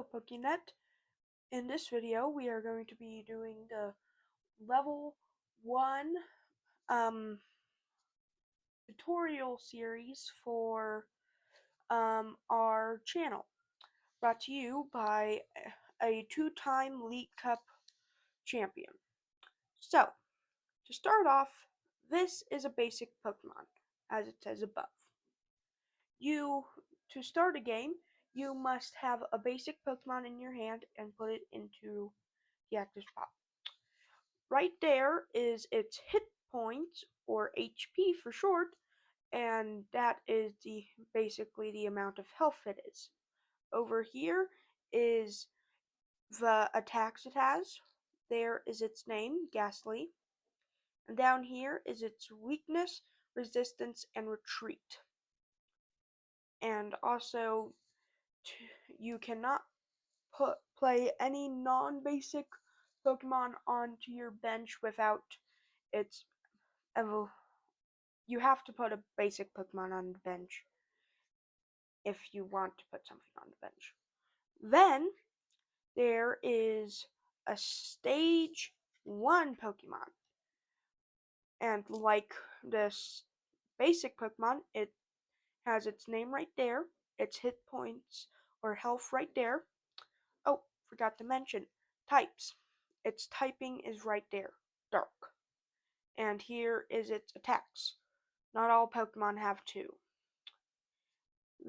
Hello Pokenet. In this video we are going to be doing the level 1 um, tutorial series for our channel, brought to you by a 2-time League Cup champion. So, to start off, this is a basic Pokemon, as it says above. To start a game, you must have a basic Pokemon in your hand and put it into the active spot. Right there is its hit points, or HP for short, and that is basically the amount of health it is. Over here is the attacks it has. There is its name, Ghastly. And down here is its weakness, resistance, and retreat. And also, you cannot play any non-basic Pokemon onto your bench without its you have to put a basic Pokemon on the bench if you want to put something on the bench. Then there is a stage 1 Pokemon. And like this basic Pokemon, it has its name right there, its hit points or health right there. Oh, forgot to mention, types. Its typing is right there, dark. And here is its attacks. Not all Pokemon have 2.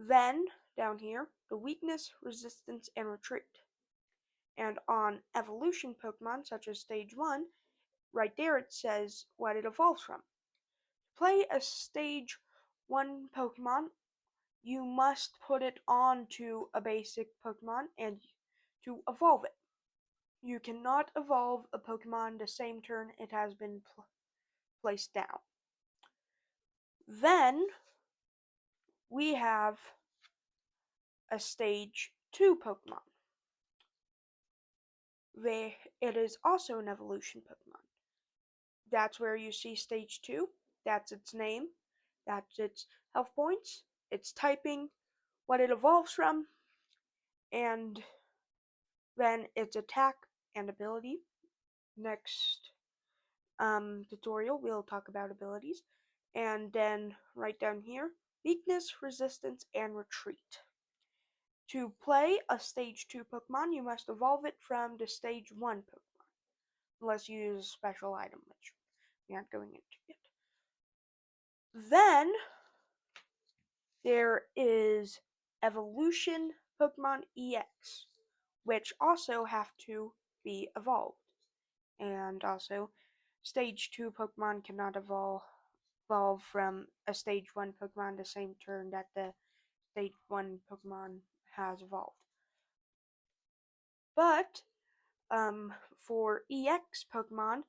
Then, down here, the weakness, resistance, and retreat. And on evolution Pokemon, such as Stage 1, right there it says what it evolves from. To play a Stage 1 Pokemon, you must put it onto a basic Pokemon and to evolve it. You cannot evolve a Pokemon the same turn it has been placed down. Then, we have a Stage 2 Pokemon. It is also an evolution Pokemon. That's where you see Stage 2. That's its name. That's its health points, its typing, what it evolves from, and then its attack and ability. Next tutorial, we'll talk about abilities. And then right down here, weakness, resistance, and retreat. To play a Stage 2 Pokemon, you must evolve it from the Stage 1 Pokemon, unless you use a special item, which we aren't going into yet. Then, there is Evolution Pokemon EX, which also have to be evolved. And also, Stage 2 Pokemon cannot evolve from a Stage 1 Pokemon the same turn that the Stage 1 Pokemon has evolved. But, for EX Pokemon,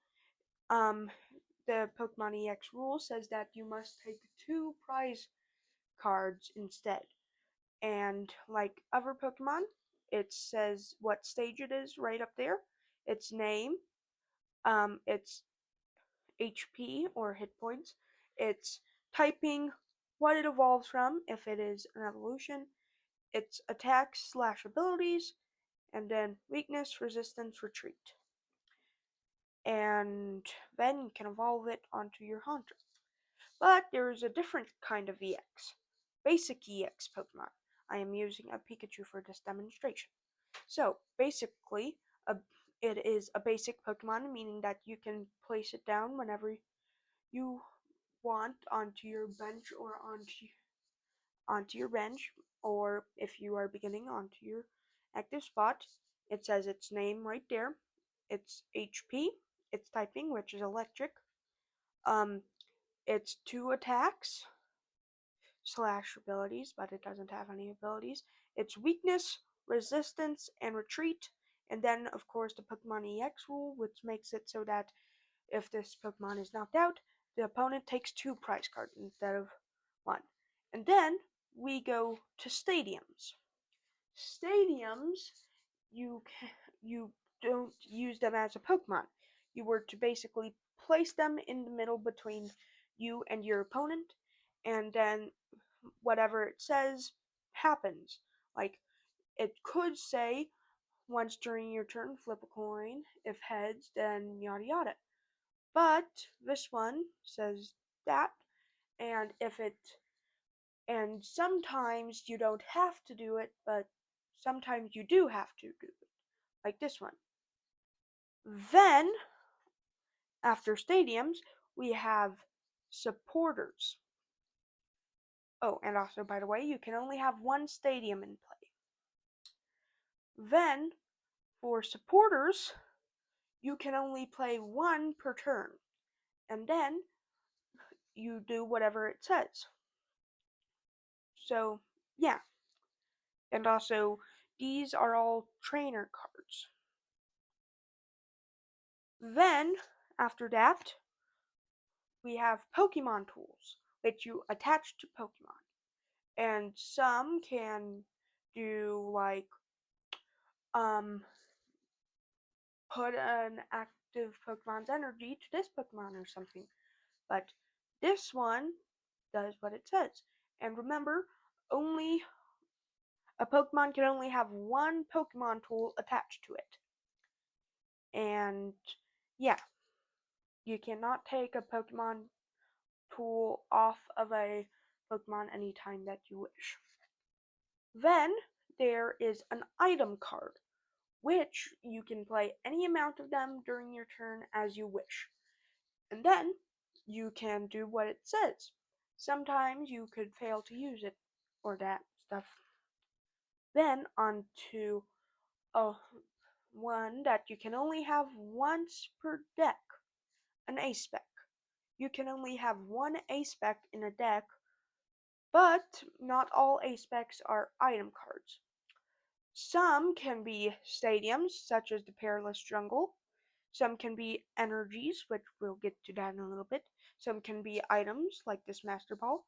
the Pokemon EX rule says that you must take 2 prize cards instead. And like other Pokemon, it says what stage it is right up there, its name, its HP or hit points, its typing, what it evolves from if it is an evolution, its attacks / abilities, and then weakness, resistance, retreat. And then you can evolve it onto your Haunter. But there is a different kind of EX, basic EX Pokemon. I am using a Pikachu for this demonstration. So, basically, it is a basic Pokemon, meaning that you can place it down whenever you want onto your bench or onto your bench, or if you are beginning onto your active spot. It says its name right there, its HP, its typing, which is electric, its 2 attacks / abilities, but it doesn't have any abilities, its weakness, resistance, and retreat, and then, of course, the Pokemon EX rule, which makes it so that if this Pokemon is knocked out, the opponent takes 2 prize cards instead of 1. And then we go to stadiums. Stadiums, you don't use them as a Pokemon. You were to basically place them in the middle between you and your opponent, and then whatever it says happens. Like, it could say once during your turn, flip a coin. If heads, then yada yada. But this one says that, and if it, and sometimes you don't have to do it, but sometimes you do have to do it, like this one. Then, after stadiums, we have supporters. Oh, and also, by the way, you can only have one stadium in play. Then, for supporters, you can only play one per turn, and then you do whatever it says. So, yeah. And also, these are all trainer cards. Then, after that, we have Pokemon tools, which you attach to Pokemon. And some can do like put an active Pokemon's energy to this Pokemon or something. But this one does what it says. And remember, only a Pokemon can only have one Pokemon tool attached to it. And yeah, you cannot take a Pokemon tool off of a Pokemon anytime that you wish. Then there is an item card, which you can play any amount of them during your turn as you wish. And then you can do what it says. Sometimes you could fail to use it or that stuff. Then on to one that you can only have once per deck, an ace spec. You can only have one ace spec in a deck, but not all ace specs are item cards. Some can be stadiums, such as the Perilous Jungle. Some can be energies, which we'll get to that in a little bit. Some can be items, like this Master Ball.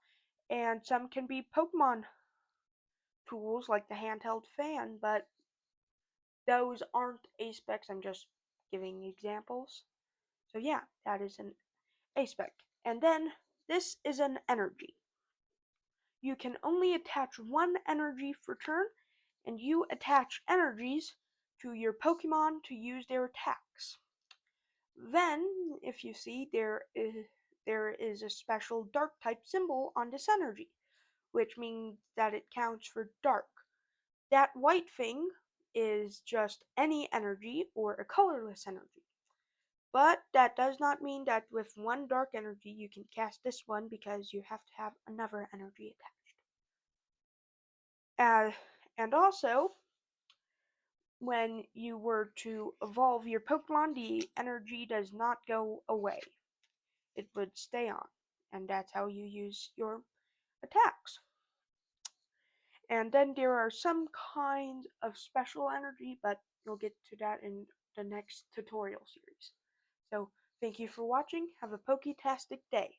And some can be Pokemon tools, like the handheld fan, but those aren't ace specs. I'm just giving examples. So yeah, that is an ace spec. And then this is an energy. You can only attach one energy per turn, and you attach energies to your Pokemon to use their attacks. Then, if you see, there is a special dark type symbol on this energy, which means that it counts for dark. That white thing is just any energy or a colorless energy. But that does not mean that with one dark energy you can cast this one, because you have to have another energy attached. And also, when you were to evolve your Pokemon, the energy does not go away. It would stay on. And that's how you use your attacks. And then there are some kinds of special energy, but you'll get to that in the next tutorial series. So, thank you for watching. Have a Poketastic day.